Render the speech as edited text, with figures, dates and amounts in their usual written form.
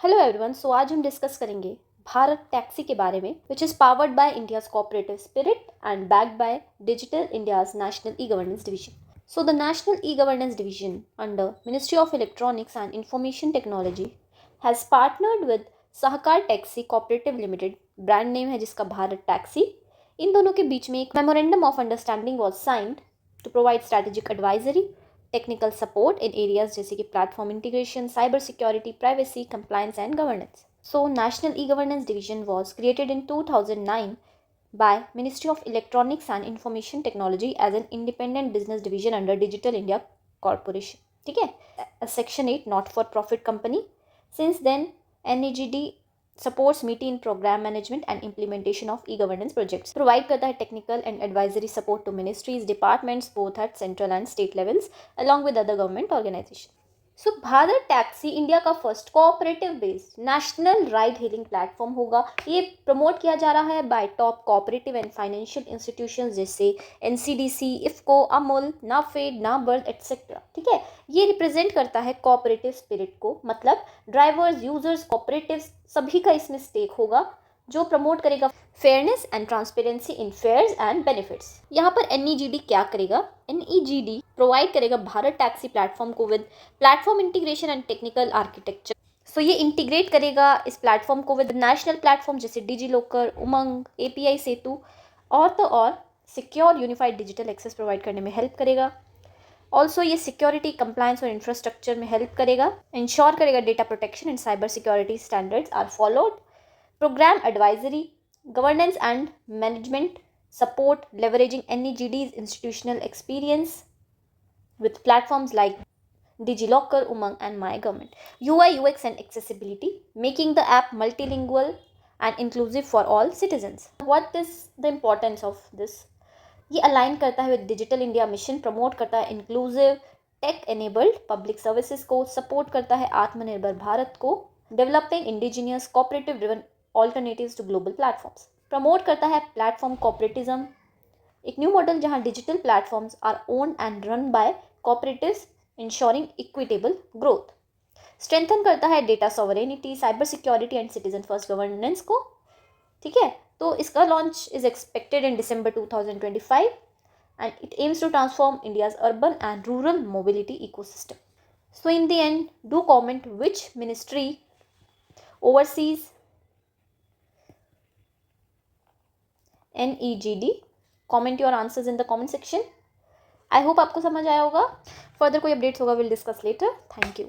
Hello everyone, सो आज हम discuss करेंगे भारत टैक्सी के बारे में, which is powered by India's cooperative spirit and backed by digital India's national e governance division. So the National E-Governance Division under Ministry of Electronics and Information Technology has partnered with Sahakar Taxi Cooperative Limited, brand name है जिसका Bharat taxi. इन दोनों के बीच में एक memorandum of understanding was signed to provide strategic advisory, technical support in areas जैसे कि platform integration, cyber security, privacy, compliance and governance. So national e governance division was created in 2009 by Ministry of Electronics and Information Technology as an independent business division under Digital India Corporation. ठीक है, a Section 8 not for profit company. Since then, NEGD supports meeting program management and implementation of e-governance projects. Provide करता है technical and advisory support to ministries, departments both at central and state levels along with other government organizations. So Bharat taxi India का first cooperative based national ride hailing platform होगा. ये promote किया जा रहा है by top cooperative and financial institutions जैसे NCDC, IFFCO, Amul, NAFED, NABARD etcetera. ठीक है, ये रिप्रेजेंट करता है कोऑपरेटिव स्पिरिट को, मतलब ड्राइवर्स, यूजर्स, कोऑपरेटिव्स सभी का इसमें स्टेक होगा, जो प्रमोट करेगा fairness and transparency in fares and benefits. यहाँ पर एनईजीडी क्या करेगा? एनईजीडी प्रोवाइड करेगा भारत टैक्सी प्लेटफॉर्म को with platform integration and technical architecture. So ये इंटीग्रेट करेगा इस प्लेटफॉर्म को विद नेशनल प्लेटफॉर्म जैसे डिजी लॉकर, उमंग, एपीआई सेतु और तो और secure unified digital access provide करने में हेल्प करेगा. ऑल्सो ये सिक्योरिटी, कंप्लायंस और इंफ्रास्ट्रक्चर में हेल्प करेगा, इंश्योर करेगा data protection and cyber security standards are followed. Program advisory, governance and management support leveraging NEGD's institutional experience with platforms like DigiLocker, Umang and My Government. UI, UX and accessibility, making the app multilingual and inclusive for all citizens. What is the importance of this? ये align करता है with digital India mission, promote करता है inclusive tech enabled public services को, support करता है आत्मनिर्भर भारत को, developing indigenous cooperative driven alternatives to global platforms, promote करता है प्लेटफॉर्म कोऑपरेटिज्म, एक न्यू मॉडल जहां digital platforms are owned and run by cooperatives ensuring equitable growth, strengthen करता है data sovereignty, cyber security and citizen first governance को. ठीक है, तो इसका launch is expected in December 2025 and it aims to transform India's urban and rural mobility ecosystem. So in the end, do comment which ministry oversees NEGD. Comment your answers in the comment section. I hope आपको समझ आया होगा. Further कोई updates होगा, will discuss later. Thank you.